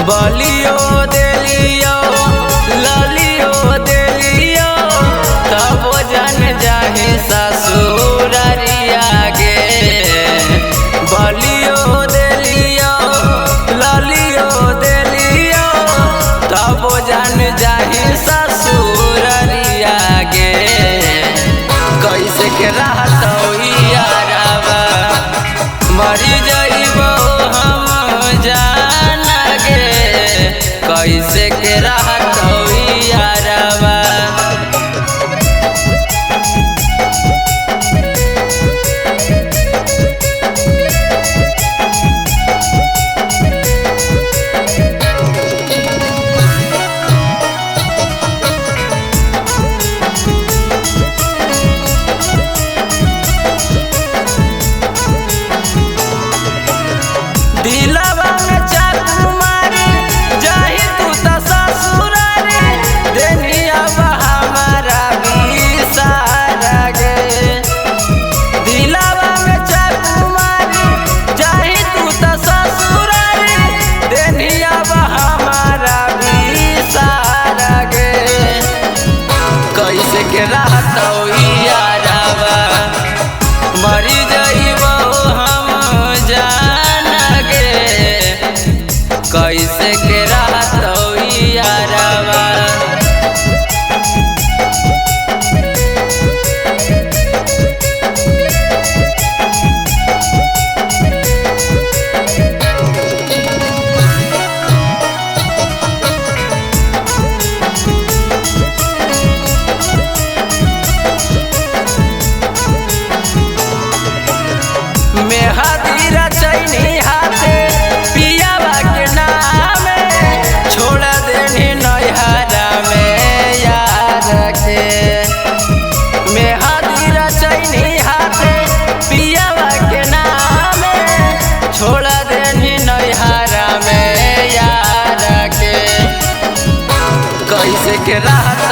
बलियो देलियो ललियो देलियो तब जन जाहे ससुररिया गे। बलियो देलियो ललियो देलियो तब जन जाहे ससुररिया गे। कैसे के रहतौ यारवा मरी जइबो हम जान गे। कैसे के रहतौ यारवा दिलवा में चाकू मारी जाही तू त ससुरारी देनिया हमारा बिसारा गे। दिलवा में चाकू मारी जाही तू त ससुरारी देनिया हमारा बिसारा गे। कैसे के रहतौ यारवा मरी जइबो हम जान गे। कैसे के रहतौ यारवा मेहदी रचैनी हाथे पियावा के नाम छोड़ देनी नैहरा में यार के। मेहदी रचैनी हाथे पियावा के नाम छोड़ देनी नैहरा में यार के। कैसे के रहत